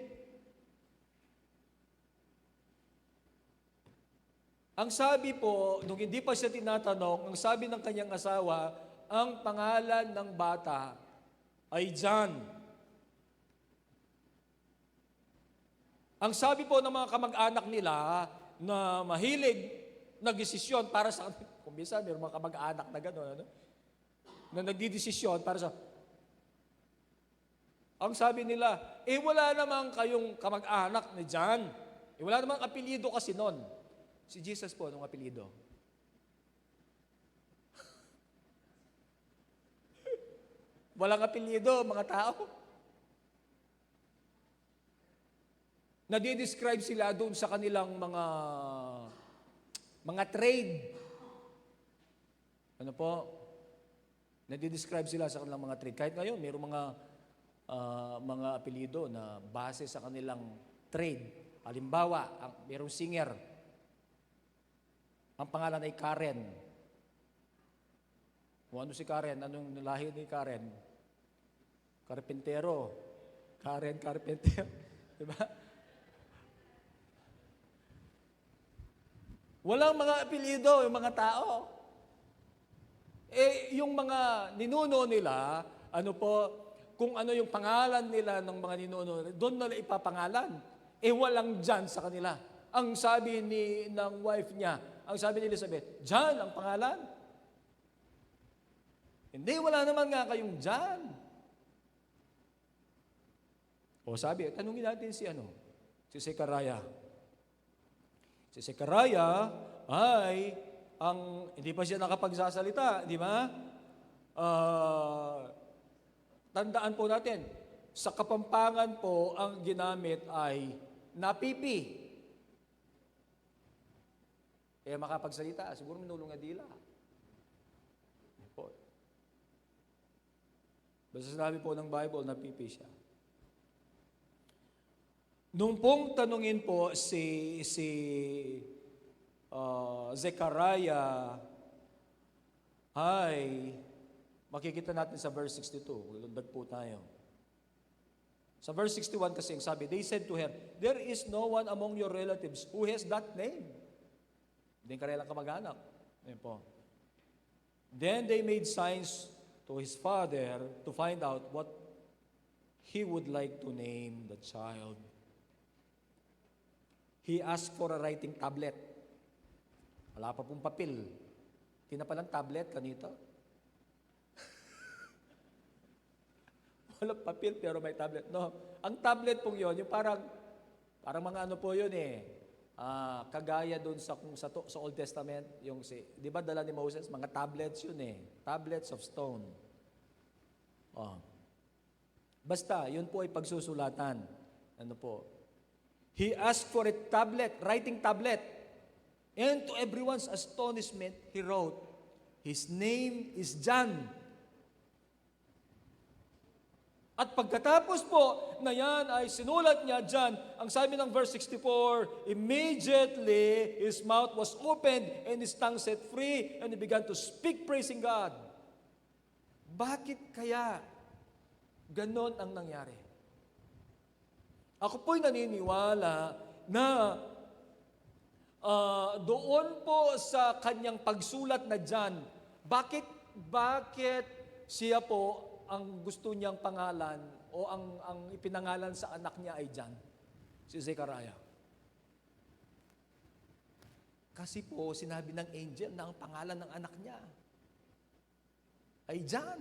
Ang sabi po, nung hindi pa siya tinatanong, ang sabi ng kanyang asawa, ang pangalan ng bata ay John. Ang sabi po ng mga kamag-anak nila na mahilig nagdesisyon para sa, kung minsan mayroong mga kamag-anak na gano'n, na nagdidesisyon para sa, ang sabi nila, wala namang kayong kamag-anak ni John. Wala namang apelyido kasi nun. Si Jesus po, anong apelyido? Walang apelyido, mga tao. Nadi-describe sila doon sa kanilang mga trade. Ano po? Nadi-describe sila sa kanilang mga trade. Kahit ngayon, mayroong mga apelyido na base sa kanilang trade. Halimbawa, mayroong singer. Ang pangalan ay Karen. Kung ano si Karen, anong lahi ni Karen? Karpentero. Karen Carpenter. Diba? Walang mga apelyido, yung mga tao. Yung mga ninuno nila, kung ano yung pangalan nila ng mga ninuno, doon nila ipapangalan. Walang John sa kanila. Ang sabi ng wife niya, ang sabi ni Elizabeth, John ang pangalan. Hindi, wala naman nga kayong John. O sabi, tanungin natin si Zechariah. Si Zechariah ay hindi pa siya nakapagsasalita, di ba? Tandaan po natin, sa Kapampangan po, ang ginamit ay napipi. Makapagsalita, siguro minulong na dila. Basta sinabi po ng Bible, napipi siya. Nung pong tanungin po si Zechariah, ay makikita natin sa verse 62. Lundag po tayo. Sa verse 61 kasi sabi, they said to her, there is no one among your relatives who has that name. Hindi ka rin kamag-anak. Ayan po. Then they made signs to his father to find out what he would like to name the child. He asked for a writing tablet. Wala pa pong papel. Tinapalang tablet kanito. Walang papel pero may tablet. No, ang tablet pong yun, yung parang mga po yun Kagaya doon sa Old Testament, yung 'di ba dala ni Moses, mga tablets yun eh. Tablets of stone. Oh. Basta, yun po ay pagsusulatan. Ano po? He asked for a tablet, writing tablet. And to everyone's astonishment, he wrote, his name is John. At pagkatapos po na yan ay sinulat niya John, ang sabi ng verse 64, immediately his mouth was opened and his tongue set free and he began to speak praising God. Bakit kaya ganon ang nangyari? Ako po'y naniniwala na doon po sa kanyang pagsulat na John, bakit siya po ang gusto niyang pangalan o ang ipinangalan sa anak niya ay John, si Zechariah. Kasi po sinabi ng angel na ang pangalan ng anak niya ay John.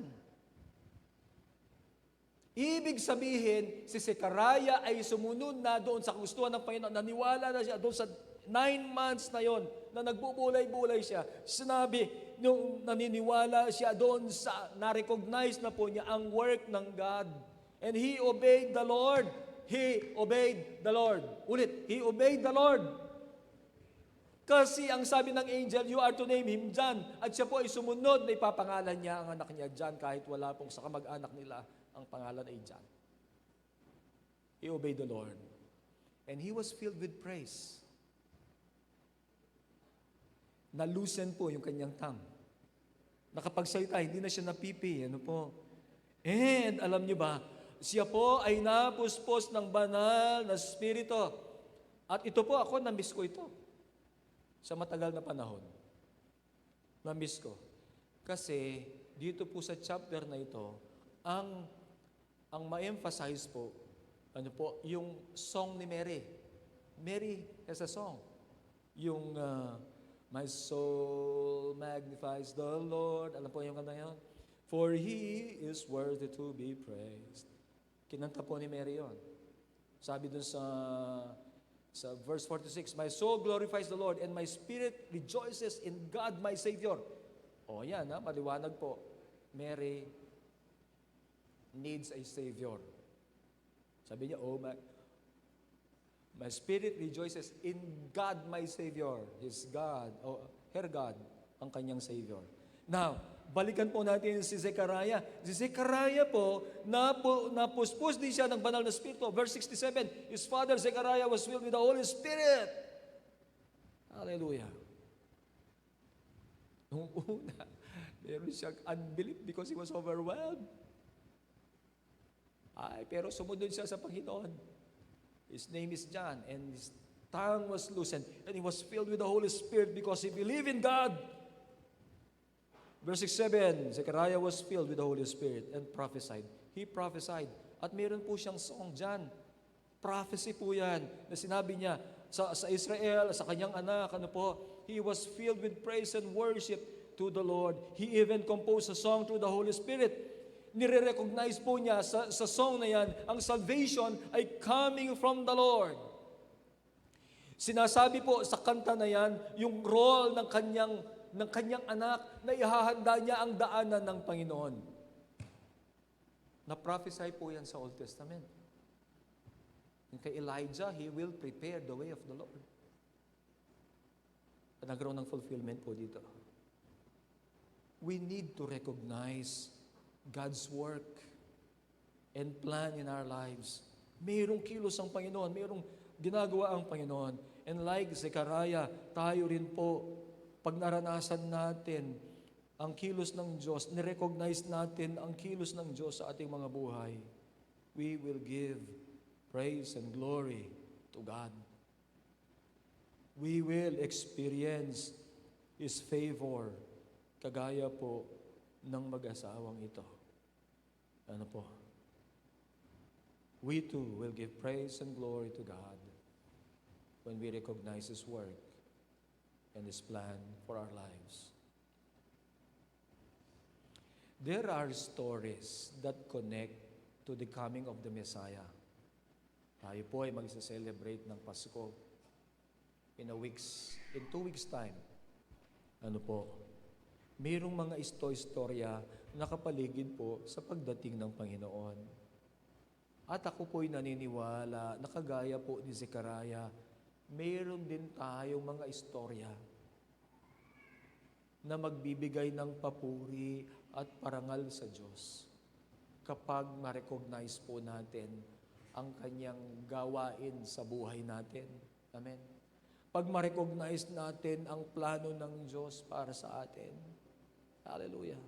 Ibig sabihin, si Zechariah ay sumunod na doon sa kagustuhan ng Panginoon. Naniwala na siya doon sa 9 months na yon na nagbubulay-bulay siya. Sinabi, nung naniniwala siya doon sa, na-recognize na po niya ang work ng God. And he obeyed the Lord. He obeyed the Lord. Ulit, he obeyed the Lord. Kasi ang sabi ng angel, you are to name him John. At siya po ay sumunod na ipapangalan niya ang anak niya John kahit wala pong sa kamag-anak nila ang pangalan ay John. He obeyed the Lord. And he was filled with praise. Nalusen po yung kanyang tongue. Nakapagsalita, hindi na siya napipi. Ano po? And alam niyo ba, siya po ay napuspos ng banal na spirito. At ito po, ako na-miss ko ito. Sa matagal na panahon. Na-miss ko. Kasi dito po sa chapter na ito, ang ma-emphasize po, ano po, yung song ni Mary. Mary has a song. Yung my soul magnifies the Lord. Alam po yung kanta yun? For He is worthy to be praised. Kinanta po ni Mary yun. Sabi dun sa verse 46, my soul glorifies the Lord and my spirit rejoices in God my Savior. O yan, maliwanag po. Mary needs a Savior. Sabi niya, my spirit rejoices in God my Savior. His God, her God, ang kanyang Savior. Now, balikan po natin si Zechariah. Si Zechariah po, napuspos din siya ng banal na spirito. Verse 67, his father Zechariah was filled with the Holy Spirit. Hallelujah. Nung una, meron siyang unbelief because he was overwhelmed. Pero sumunod siya sa Panginoon. His name is John, and his tongue was loosened, and he was filled with the Holy Spirit because he believed in God. Verse 7, Zechariah was filled with the Holy Spirit and prophesied. He prophesied. At meron po siyang song dyan. Prophecy po yan, na sinabi niya sa Israel, sa kanyang anak, he was filled with praise and worship to the Lord. He even composed a song through the Holy Spirit. Nire-recognize po niya sa song na yan, ang salvation ay coming from the Lord. Sinasabi po sa kanta na yan, yung role ng kanyang anak na ihahanda niya ang daanan ng Panginoon. Na-prophesy po yan sa Old Testament. Yung kay Elijah, he will prepare the way of the Lord. At nagkaroon ng fulfillment po dito. We need to recognize God's work and plan in our lives. Mayroong kilos ang Panginoon, mayroong ginagawa ang Panginoon. And like Zechariah, tayo rin po, pag naranasan natin ang kilos ng Diyos, nirecognize natin ang kilos ng Diyos sa ating mga buhay, we will give praise and glory to God. We will experience His favor, kagaya po ng mag-asawang ito. Ano po? We too will give praise and glory to God when we recognize His work and His plan for our lives. There are stories that connect to the coming of the Messiah. Tayo po ay magsa-celebrate ng Pasko. in 2 weeks time, mayroong mga istorya nakapaligid po sa pagdating ng Panginoon. At ako po'y naniniwala na kagaya po ni Zechariah, mayroon din tayong mga istorya na magbibigay ng papuri at parangal sa Diyos kapag ma-recognize po natin ang Kanyang gawain sa buhay natin. Amen. Pag ma-recognize natin ang plano ng Diyos para sa atin. Hallelujah.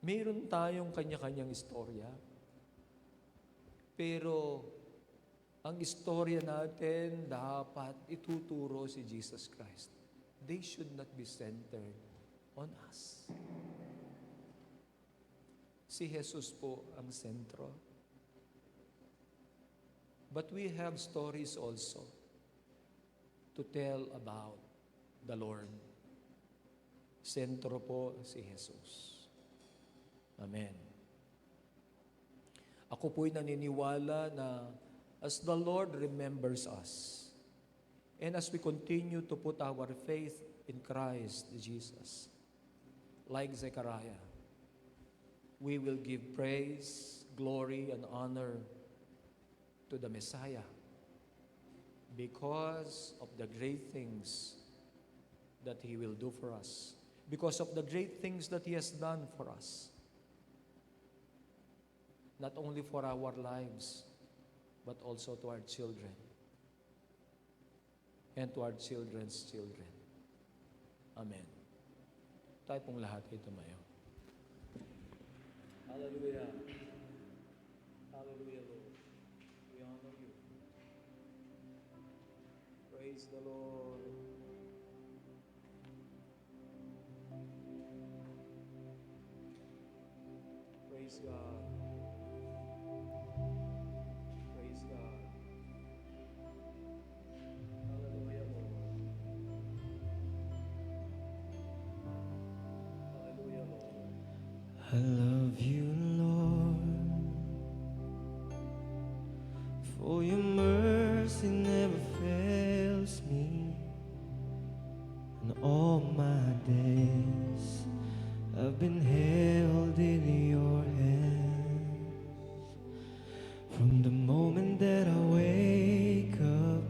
Mayroon tayong kanya-kanyang istorya. Pero ang istorya natin dapat ituturo si Jesus Christ. They should not be centered on us. Si Jesus po ang sentro. But we have stories also to tell about the Lord. Sentro po si Jesus. Amen. Ako po'y naniniwala na as the Lord remembers us, and as we continue to put our faith in Christ Jesus, like Zechariah, we will give praise, glory, and honor to the Messiah because of the great things that He will do for us, because of the great things that He has done for us, not only for our lives, but also to our children and to our children's children. Amen. Tayo pong lahat ay tumayo. Hallelujah. Hallelujah, Lord. We honor you. Praise the Lord. Praise God. Praise God. Hallelujah, Lord. Hallelujah, Lord. I love you, Lord, for your mercy never fails me, and all my days I've been held in your hands. From the moment that I wake up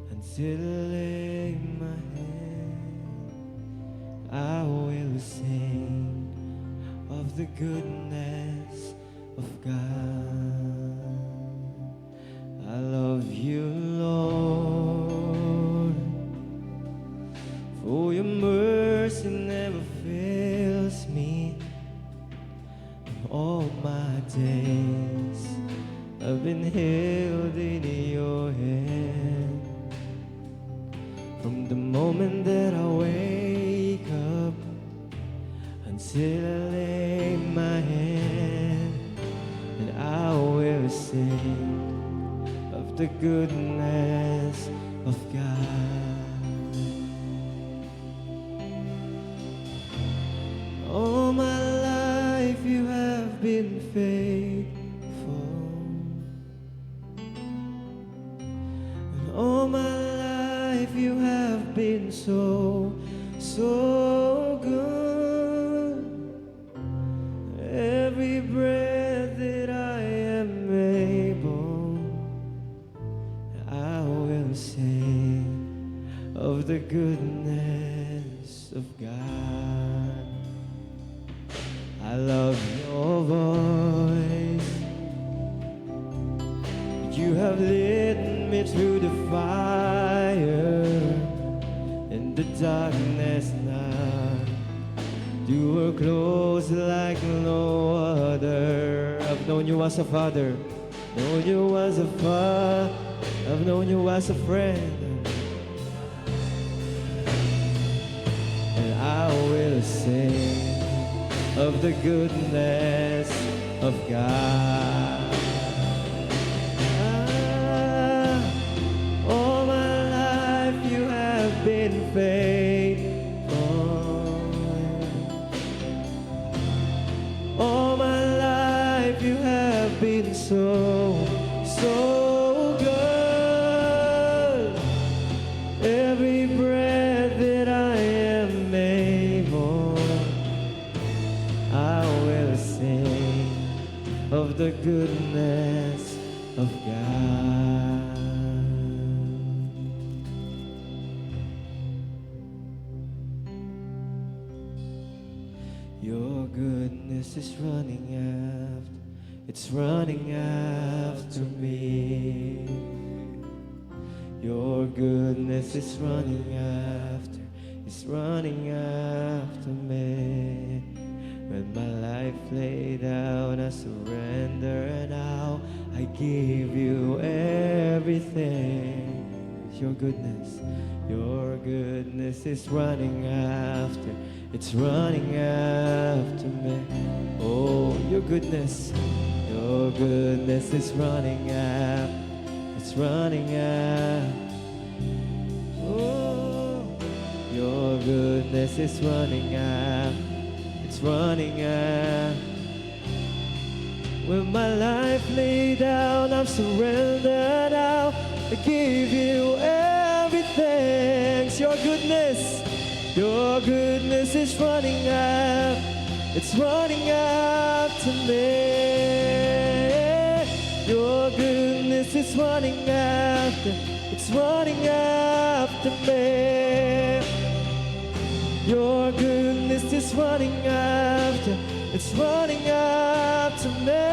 until I lay my head, I will sing of the goodness of God. I love you, Lord, for your mercy never fails me. All my days I've been held in your hand. From the moment that I wake up until I lay my head, and I will sing of the goodness of God. All my life you have been faithful, and all my life you have been so good. Every breath that I am able, I will sing of the goodness of God. I love your voice. You have led me through the fire in the darkness night. You were close like no other. I've known you as a father, known you as a father, I've known you as a friend, and I will sing of the goodness of God. All my life you have been faithful. All my life you have been so good. goodness of God. Your goodness is running after, it's running after me. Your goodness is running after, it's running after me. When my life laid down, I surrender now. I give you everything. Your goodness is running after, it's running after me. Oh, your goodness is running after, it's running after. Oh, your goodness is running after, it's running after. When my life laid down, I've surrendered now. I give you everything. Your goodness is running after, it's running after me. Your goodness is running after, it's running after me. Your goodness is running after, it's running after me.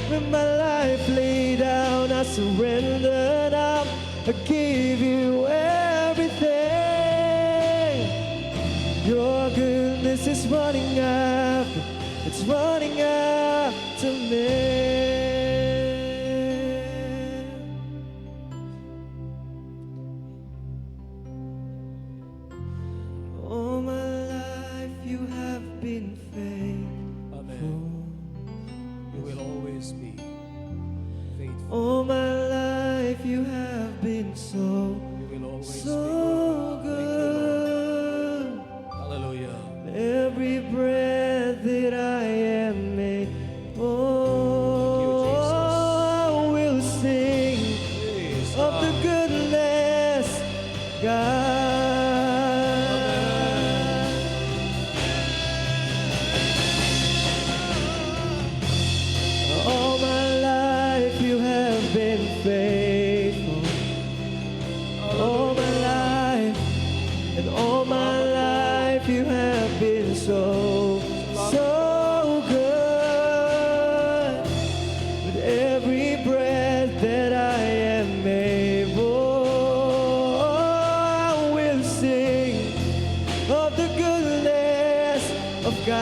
When my life laid down, I surrender now. I give you everything. Your goodness is running after, it's running after me. All my life you have been faithful. Amen. You will always be faithful. All my life you have been so, You will always be so good. Thank you, good. Lord. Hallelujah. Every breath that I am able, I will sing Praise of the God. goodness, God. All my life you have been faithful. All my life, and all my life you have been so, so good. With every breath that I am able, I will sing of the goodness of God.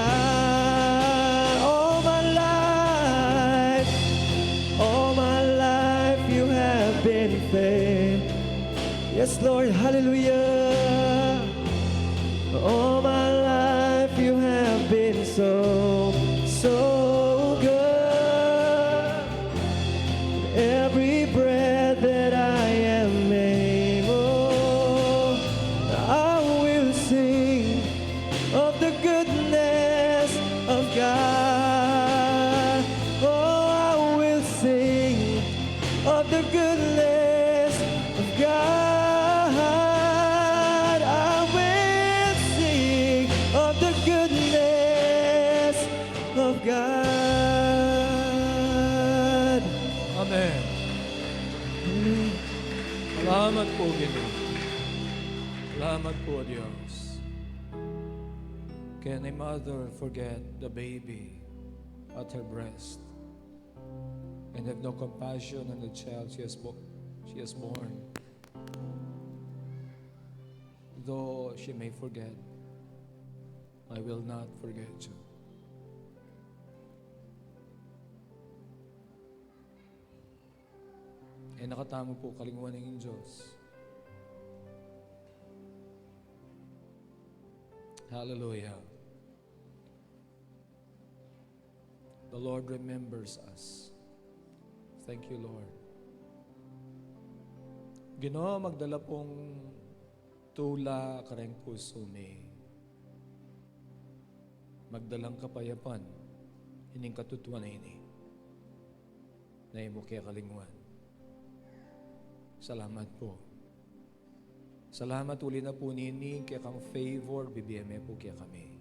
All my life you have been faithful. Yes, Lord, hallelujah. All my life you have been so, so good. Every breath that I am able, I will sing of the goodness of God. Oh, I will sing of the goodness of God. I will sing of the goodness of God. Amen. Salamat po, Ginoo. Salamat po, Diyos. Can a mother forget the baby at her breast and have no compassion on the child she has born? Though she may forget, I will not forget you. Nakatamo po kalingwan ng Diyos. Hallelujah. The Lord remembers us. Thank you, Lord. Ginoo, magdala pong tula kareng puso mi. Magdalang kapayapan, ining katutuan na ini. Na imo kaya kalingwan. Salamat po. Salamat uli na po nini kaya kang favor, BBM po kaya kami.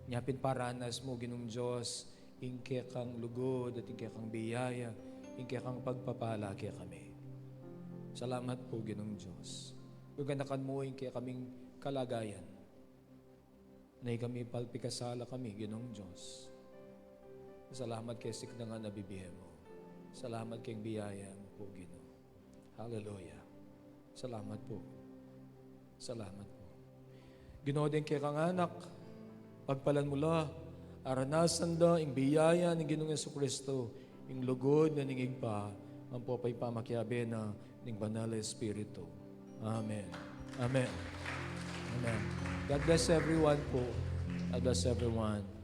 Nyapin paranas mo, Ginong Diyos, ingke kang lugod at ingke kang biyaya, ingke kang pagpapala kaya kami. Salamat po, Ginoong Diyos. Gaganakan mo ingke kaming kalagayan. Na kami palpikasala kami, Ginoong Diyos. Salamat kay sikna nga nabibihe mo. Salamat kay biyaya mo po, Ginoo. Hallelujah. Salamat po. Salamat po. Ginoo din kay kang anak, pagpalan mula, aranasan da, ing biyaya ni Ginoong Jesucristo, ing lugod na ningig pa, ang popay pamakyabe na ning banal na Espiritu. Amen. Amen. Amen. God bless everyone po. God bless everyone.